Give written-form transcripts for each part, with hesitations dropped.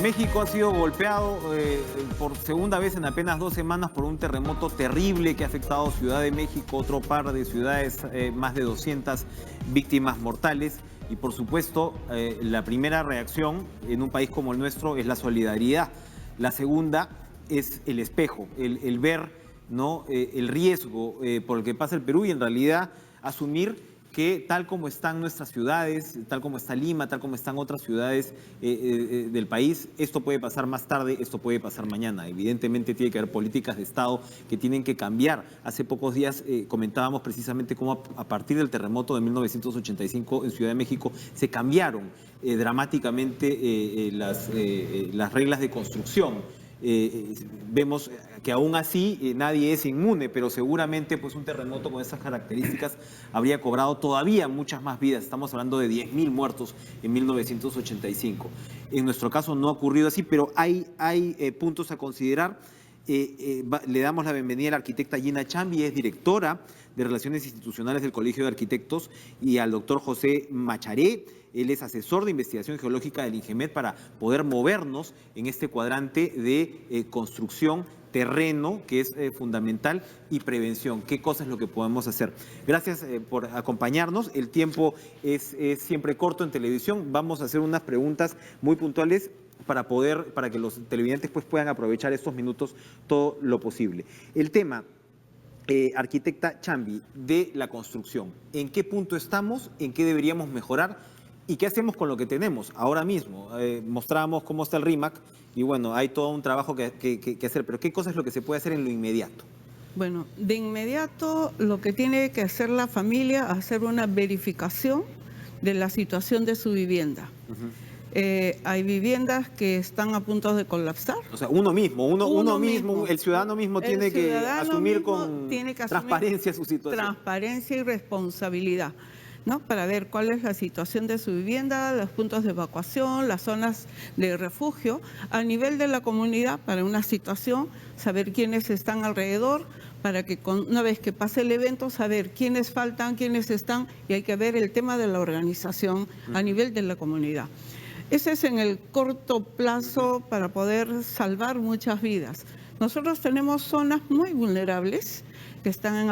México ha sido golpeado por segunda vez en apenas 2 semanas por un terremoto terrible que ha afectado Ciudad de México, otro par de ciudades, más de 200 víctimas mortales. Y por supuesto, la primera reacción en un país como el nuestro es la solidaridad. La segunda es el espejo, el ver, ¿no?, el riesgo por el que pasa el Perú y en realidad asumir que tal como están nuestras ciudades, tal como está Lima, tal como están otras ciudades del país, esto puede pasar más tarde, esto puede pasar mañana. Evidentemente tiene que haber políticas de Estado que tienen que cambiar. Hace pocos días comentábamos precisamente cómo a partir del terremoto de 1985 en Ciudad de México se cambiaron dramáticamente las reglas de construcción. Vemos que aún así nadie es inmune, pero seguramente pues un terremoto con esas características habría cobrado todavía muchas más vidas. Estamos hablando de 10.000 muertos en 1985. En nuestro caso no ha ocurrido así, pero hay puntos a considerar. Le damos la bienvenida a la arquitecta Gina Chambi, es directora de Relaciones Institucionales del Colegio de Arquitectos, y al doctor José Macharé. Él es asesor de investigación geológica del INGEMET para poder movernos en este cuadrante de construcción, terreno, que es fundamental, y prevención. ¿Qué cosa es lo que podemos hacer? Gracias por acompañarnos. El tiempo es siempre corto en televisión. Vamos a hacer unas preguntas muy puntuales para que los televidentes pues puedan aprovechar estos minutos todo lo posible. El tema, arquitecta Chambi, de la construcción. ¿En qué punto estamos? ¿En qué deberíamos mejorar? ¿Y qué hacemos con lo que tenemos ahora mismo? Mostrábamos cómo está el RIMAC y bueno, hay todo un trabajo que hacer, pero ¿qué cosa es lo que se puede hacer en lo inmediato? Bueno, de inmediato lo que tiene que hacer la familia es hacer una verificación de la situación de su vivienda. Hay viviendas que están a punto de colapsar. O sea, uno mismo, el ciudadano mismo tiene que asumir con transparencia su situación. Transparencia y responsabilidad, ¿no? Para ver cuál es la situación de su vivienda, los puntos de evacuación, las zonas de refugio, a nivel de la comunidad, para una situación, saber quiénes están alrededor, para que una vez que pase el evento, saber quiénes faltan, quiénes están, y hay que ver el tema de la organización a nivel de la comunidad. Ese es en el corto plazo para poder salvar muchas vidas. Nosotros tenemos zonas muy vulnerables que están en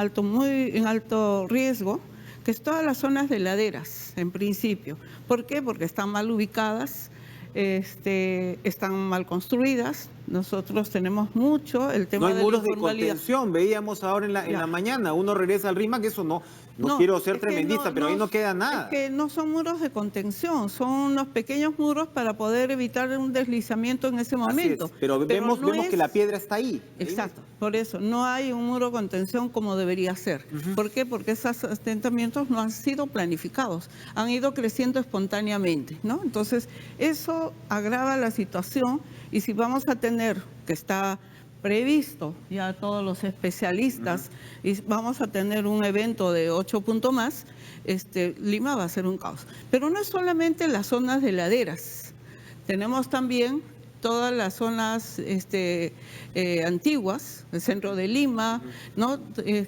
alto riesgo, que es todas las zonas de laderas, en principio. ¿Por qué? Porque están mal ubicadas, están mal construidas. Nosotros tenemos mucho el tema de la informalidad. No hay muros de contención, veíamos ahora en la mañana, uno regresa al RIMAC, que eso no quiero ser tremendista, pero ahí no queda nada. Es que no son muros de contención, son unos pequeños muros para poder evitar un deslizamiento en ese momento. Así es, pero vemos que la piedra está ahí. Exacto, por eso no hay un muro de contención como debería ser. ¿Por qué? Porque esos asentamientos no han sido planificados, han ido creciendo espontáneamente, ¿no? Entonces, eso agrava la situación, y si vamos a tener, que está previsto ya todos los especialistas, y vamos a tener un evento de 8 puntos más, Lima va a ser un caos. Pero no es solamente las zonas de laderas, tenemos también todas las zonas antiguas, el centro de Lima, ¿no?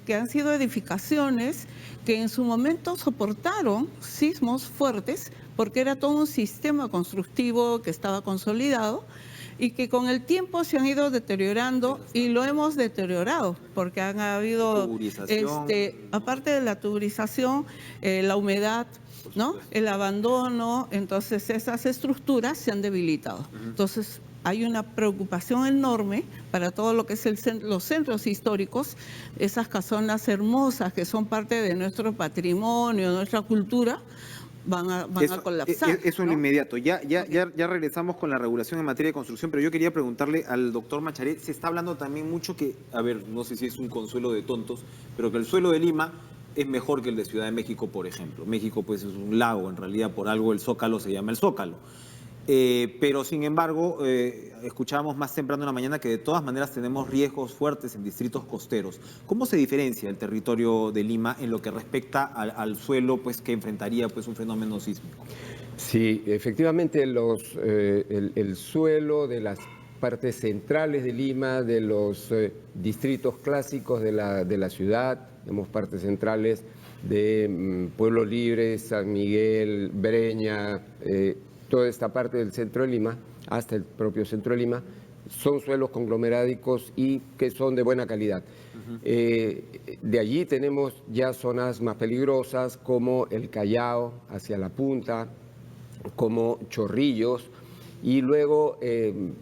Que han sido edificaciones que en su momento soportaron sismos fuertes, porque era todo un sistema constructivo que estaba consolidado, y que con el tiempo se han ido deteriorando, y lo hemos deteriorado, porque han habido, aparte de la tuburización, la humedad, ¿no? El abandono, entonces esas estructuras se han debilitado. Entonces hay una preocupación enorme para todo lo que es los centros históricos, esas casonas hermosas que son parte de nuestro patrimonio, nuestra cultura, van a colapsar. Eso en lo inmediato. Ya regresamos con la regulación en materia de construcción, pero yo quería preguntarle al doctor Macharé, se está hablando también mucho que, a ver, no sé si es un consuelo de tontos, pero que el suelo de Lima es mejor que el de Ciudad de México, por ejemplo. México pues es un lago, en realidad por algo el Zócalo se llama el Zócalo. Pero sin embargo, escuchábamos más temprano en la mañana que de todas maneras tenemos riesgos fuertes en distritos costeros. ¿Cómo se diferencia el territorio de Lima en lo que respecta al suelo pues, que enfrentaría pues, un fenómeno sísmico? Sí, efectivamente el suelo de las partes centrales de Lima, de los distritos clásicos de la ciudad, tenemos partes centrales de Pueblo Libre, San Miguel, Breña, toda esta parte del centro de Lima, hasta el propio centro de Lima, son suelos conglomerádicos y que son de buena calidad. De allí tenemos ya zonas más peligrosas como el Callao hacia la punta, como Chorrillos, y luego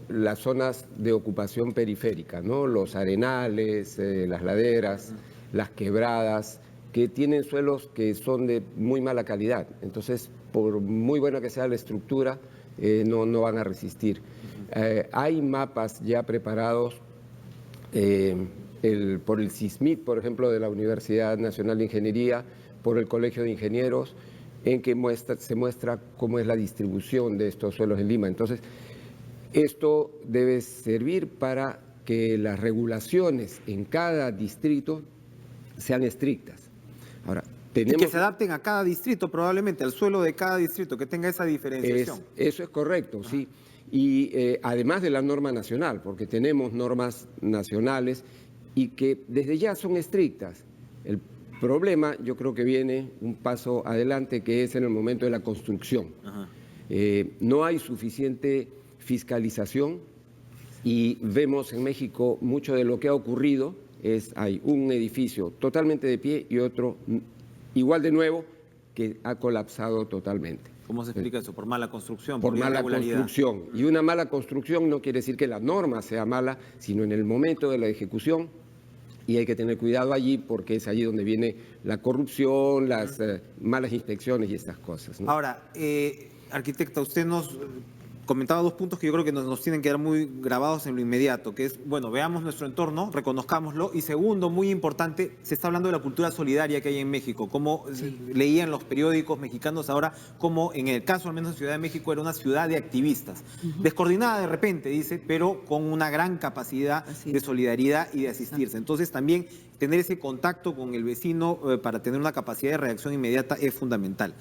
las zonas de ocupación periférica, ¿no? Los arenales, las laderas, las quebradas, que tienen suelos que son de muy mala calidad. Entonces, por muy buena que sea la estructura, no van a resistir. Hay mapas ya preparados por el SISMIT, por ejemplo, de la Universidad Nacional de Ingeniería, por el Colegio de Ingenieros, en que se muestra cómo es la distribución de estos suelos en Lima. Entonces, esto debe servir para que las regulaciones en cada distrito sean estrictas. Ahora, y que se adapten a cada distrito, probablemente, al suelo de cada distrito, que tenga esa diferenciación. Eso es correcto, sí. Y además de la norma nacional, porque tenemos normas nacionales y que desde ya son estrictas. El problema, yo creo que viene un paso adelante, que es en el momento de la construcción. No hay suficiente fiscalización y vemos en México mucho de lo que ha ocurrido. Hay un edificio totalmente de pie y otro igual de nuevo que ha colapsado totalmente. ¿Cómo se explica eso? Por mala construcción, por mala construcción. Y una mala construcción no quiere decir que la norma sea mala, sino en el momento de la ejecución. Y hay que tener cuidado allí porque es allí donde viene la corrupción, las malas inspecciones y estas cosas, ¿no? Ahora, arquitecta, usted nos comentaba dos puntos que yo creo que nos tienen que quedar muy grabados en lo inmediato, que es, bueno, veamos nuestro entorno, reconozcámoslo, y segundo, muy importante, se está hablando de la cultura solidaria que hay en México, como leían los periódicos mexicanos ahora, como en el caso al menos de Ciudad de México era una ciudad de activistas, descoordinada de repente, dice, pero con una gran capacidad de solidaridad y de asistirse. Entonces también tener ese contacto con el vecino para tener una capacidad de reacción inmediata es fundamental.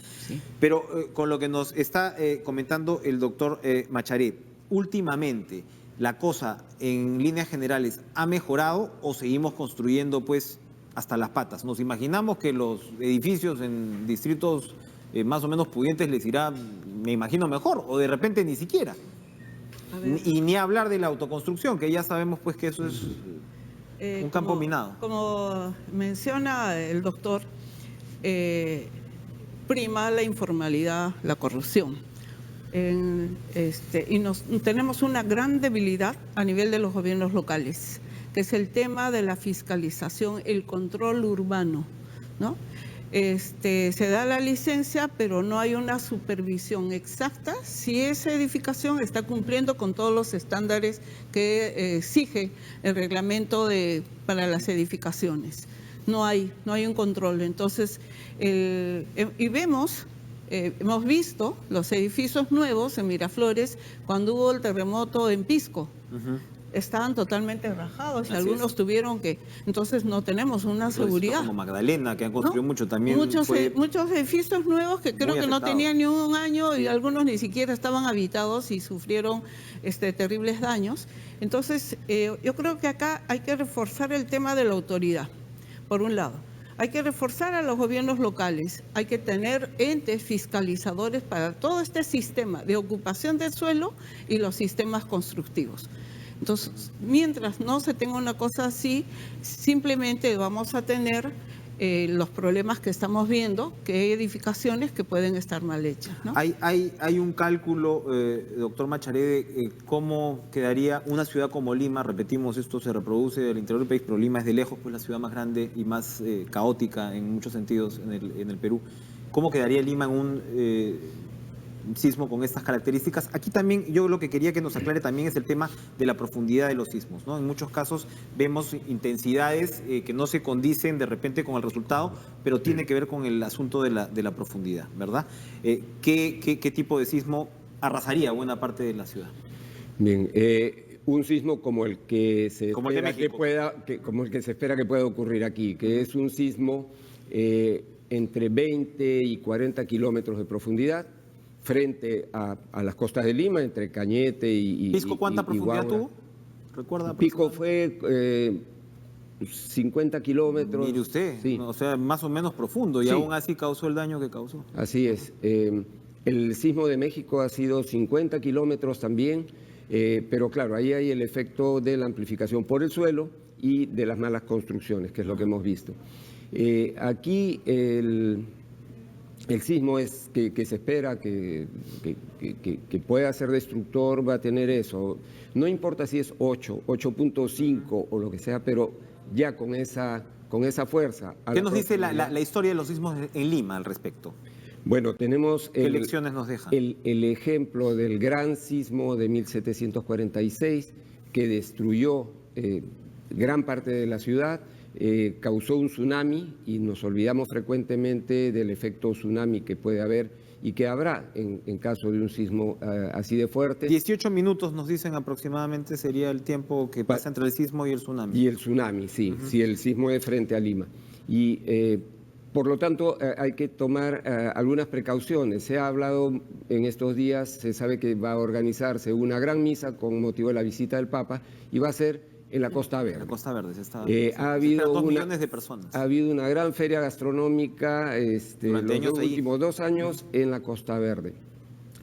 Pero con lo que nos está comentando el doctor Macharé, últimamente, ¿la cosa en líneas generales ha mejorado o seguimos construyendo pues hasta las patas? Nos imaginamos que los edificios en distritos más o menos pudientes les irá, me imagino, mejor, o de repente ni siquiera. Y ni hablar de la autoconstrucción, que ya sabemos pues que eso es un campo minado. Como menciona el doctor, prima la informalidad, la corrupción. Y tenemos una gran debilidad a nivel de los gobiernos locales, que es el tema de la fiscalización, el control urbano, ¿no? Se da la licencia, pero no hay una supervisión exacta si esa edificación está cumpliendo con todos los estándares que exige el reglamento para las edificaciones. No hay un control. Entonces, hemos visto los edificios nuevos en Miraflores cuando hubo el terremoto en Pisco. Estaban totalmente rajados y algunos tuvieron que... Entonces no tenemos una seguridad. Como Magdalena, que han construido mucho también. Muchos edificios nuevos que creo que no tenían ni un año y algunos ni siquiera estaban habitados y sufrieron terribles daños. Entonces yo creo que acá hay que reforzar el tema de la autoridad, por un lado. Hay que reforzar a los gobiernos locales, hay que tener entes fiscalizadores para todo este sistema de ocupación del suelo y los sistemas constructivos. Entonces, mientras no se tenga una cosa así, simplemente vamos a tener los problemas que estamos viendo, que hay edificaciones que pueden estar mal hechas, ¿no? Hay un cálculo, doctor Macharé, de cómo quedaría una ciudad como Lima. Repetimos, esto se reproduce del interior del país, pero Lima es de lejos pues la ciudad más grande y más caótica en muchos sentidos en el Perú. ¿Cómo quedaría Lima en un sismo con estas características? Aquí también yo lo que quería que nos aclare también es el tema de la profundidad de los sismos, ¿no? En muchos casos vemos intensidades que no se condicen de repente con el resultado, pero tiene que ver con el asunto de la profundidad, ¿verdad? ¿Qué tipo de sismo arrasaría buena parte de la ciudad? Bien, un sismo como el que se espera que pueda ocurrir aquí, que es un sismo entre 20 y 40 kilómetros de profundidad, frente a las costas de Lima, entre Cañete y ¿Pisco cuánta profundidad tuvo? ¿Recuerda? Pisco fue 50 kilómetros. Mire usted, sí. O sea, más o menos profundo, y aún así causó el daño que causó. Así es. El sismo de México ha sido 50 kilómetros también, pero claro, ahí hay el efecto de la amplificación por el suelo y de las malas construcciones, que es lo que hemos visto. Aquí el sismo es que se espera que pueda ser destructor, va a tener eso. No importa si es 8, 8.5 o lo que sea, pero ya con esa fuerza. ¿Qué nos dice la historia de los sismos en Lima al respecto? Bueno, tenemos ¿Qué lecciones nos dejan? El ejemplo del gran sismo de 1746 que destruyó gran parte de la ciudad, causó un tsunami y nos olvidamos frecuentemente del efecto tsunami que puede haber y que habrá en caso de un sismo así de fuerte. 18 minutos nos dicen aproximadamente sería el tiempo que pasa entre el sismo y el tsunami. Y el tsunami, sí, si el sismo es frente a Lima. Y por lo tanto, hay que tomar algunas precauciones. Se ha hablado en estos días, se sabe que va a organizarse una gran misa con motivo de la visita del Papa y va a ser en la Costa Verde. La Costa Verde se está. Ha habido 2 millones de personas. Ha habido una gran feria gastronómica los últimos 2 años en la Costa Verde.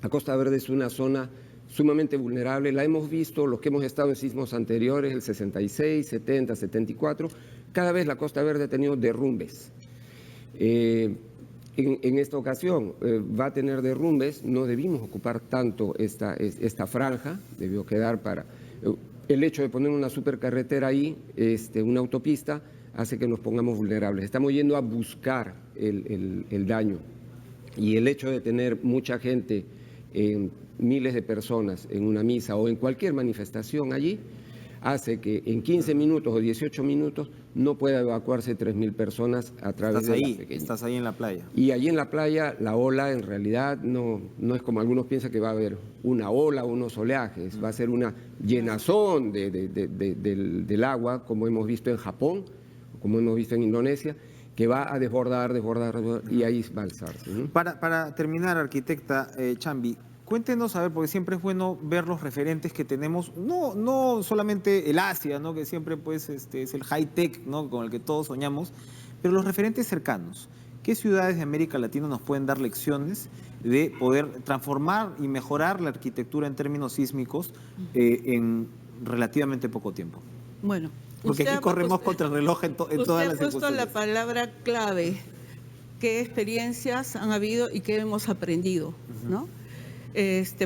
La Costa Verde es una zona sumamente vulnerable. La hemos visto, los que hemos estado en sismos anteriores, el 66, 70, 74. Cada vez la Costa Verde ha tenido derrumbes. En esta ocasión va a tener derrumbes, no debimos ocupar tanto esta franja, debió quedar para... El hecho de poner una supercarretera ahí, una autopista, hace que nos pongamos vulnerables. Estamos yendo a buscar el daño y el hecho de tener mucha gente, miles de personas en una misa o en cualquier manifestación allí, hace que en 15 minutos o 18 minutos no pueda evacuarse 3.000 personas a través de la pequeña. Estás ahí en la playa. Y allí en la playa la ola en realidad no es como algunos piensan que va a haber una ola o unos oleajes, va a ser una llenazón del agua, como hemos visto en Japón, como hemos visto en Indonesia, que va a desbordar y ahí va a alzarse, ¿no? Para terminar, arquitecta Chambi, cuéntenos, a ver, porque siempre es bueno ver los referentes que tenemos, no solamente el Asia, ¿no? Que siempre pues es el high-tech, ¿no? Con el que todos soñamos, pero los referentes cercanos. ¿Qué ciudades de América Latina nos pueden dar lecciones de poder transformar y mejorar la arquitectura en términos sísmicos en relativamente poco tiempo? Bueno, porque aquí corremos contra el reloj en todas las circunstancias. Usted ha puesto la palabra clave, qué experiencias han habido y qué hemos aprendido, ¿no?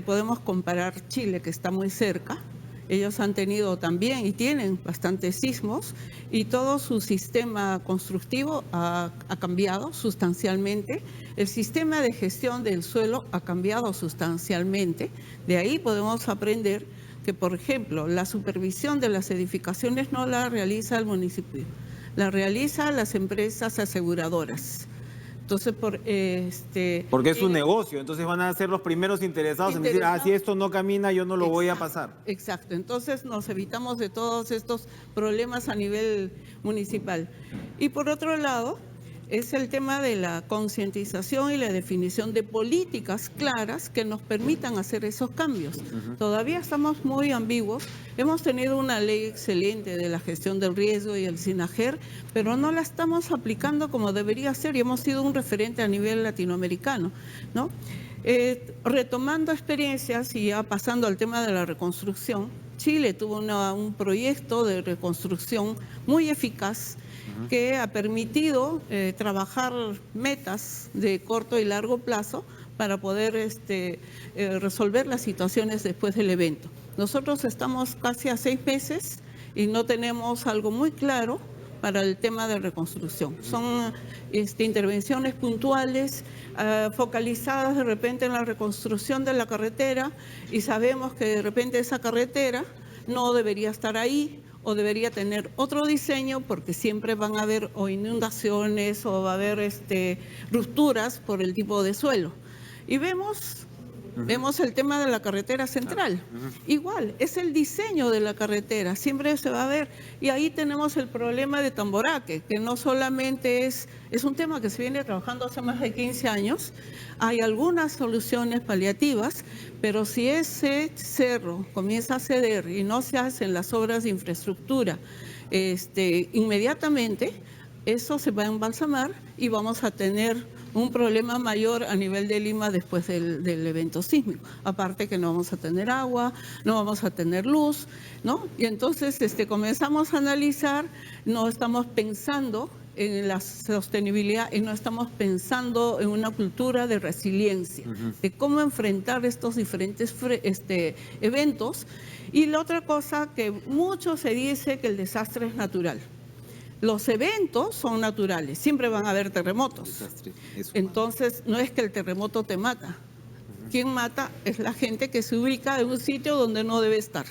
Podemos comparar Chile, que está muy cerca. Ellos han tenido también y tienen bastantes sismos y todo su sistema constructivo ha cambiado sustancialmente. El sistema de gestión del suelo ha cambiado sustancialmente. De ahí podemos aprender que, por ejemplo, la supervisión de las edificaciones no la realiza el municipio, la realizan las empresas aseguradoras. Entonces, porque es un negocio, entonces van a ser los primeros interesados en decir, si esto no camina, yo no lo voy a pasar. Exacto, entonces nos evitamos de todos estos problemas a nivel municipal. Y por otro lado, es el tema de la concientización y la definición de políticas claras que nos permitan hacer esos cambios. Todavía estamos muy ambiguos. Hemos tenido una ley excelente de la gestión del riesgo y el SINAGER, pero no la estamos aplicando como debería ser y hemos sido un referente a nivel latinoamericano, ¿no? Retomando experiencias y ya pasando al tema de la reconstrucción, Chile tuvo un proyecto de reconstrucción muy eficaz que ha permitido trabajar metas de corto y largo plazo para poder resolver las situaciones después del evento. Nosotros estamos casi a 6 meses y no tenemos algo muy claro para el tema de reconstrucción. Son intervenciones puntuales, focalizadas de repente en la reconstrucción de la carretera y sabemos que de repente esa carretera no debería estar ahí o debería tener otro diseño porque siempre van a haber o inundaciones o va a haber rupturas por el tipo de suelo. Y vemos el tema de la carretera central. Igual, es el diseño de la carretera, siempre se va a ver. Y ahí tenemos el problema de Tamboraque, que no solamente es un tema que se viene trabajando hace más de 15 años. Hay algunas soluciones paliativas, pero si ese cerro comienza a ceder y no se hacen las obras de infraestructura inmediatamente, eso se va a embalsamar y vamos a tener un problema mayor a nivel de Lima después del evento sísmico. Aparte que no vamos a tener agua, no vamos a tener luz, ¿no? Y entonces comenzamos a analizar, no estamos pensando en la sostenibilidad y no estamos pensando en una cultura de resiliencia, de cómo enfrentar estos diferentes eventos. Y la otra cosa que mucho se dice que el desastre es natural. Los eventos son naturales, siempre van a haber terremotos. Entonces, no es que el terremoto te mata. Quien mata es la gente que se ubica en un sitio donde no debe estar,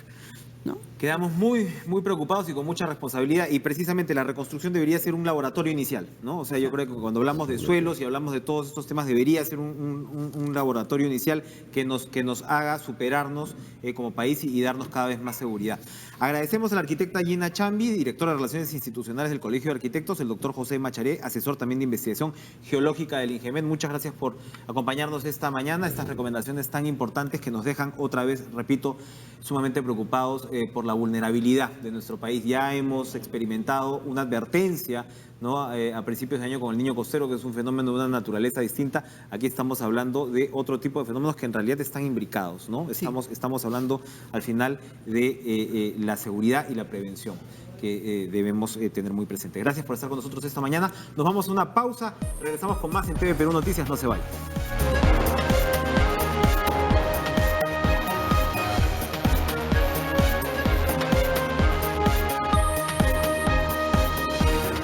¿no? Quedamos muy preocupados y con mucha responsabilidad, y precisamente la reconstrucción debería ser un laboratorio inicial, ¿no? O sea, yo creo que cuando hablamos de suelos y hablamos de todos estos temas debería ser un laboratorio inicial que nos haga superarnos como país y darnos cada vez más seguridad. Agradecemos a la arquitecta Gina Chambi, directora de Relaciones Institucionales del Colegio de Arquitectos, el doctor José Macharé, asesor también de investigación geológica del INGEMET. Muchas gracias por acompañarnos esta mañana, estas recomendaciones tan importantes que nos dejan otra vez, repito, sumamente preocupados por la vulnerabilidad de nuestro país. Ya hemos experimentado una advertencia, ¿no? A principios de año con el niño costero, que es un fenómeno de una naturaleza distinta. Aquí estamos hablando de otro tipo de fenómenos que en realidad están imbricados, ¿no? Sí. Estamos hablando al final de la seguridad y la prevención que debemos tener muy presente. Gracias por estar con nosotros esta mañana. Nos vamos a una pausa. Regresamos con más en TV Perú Noticias. No se vayan.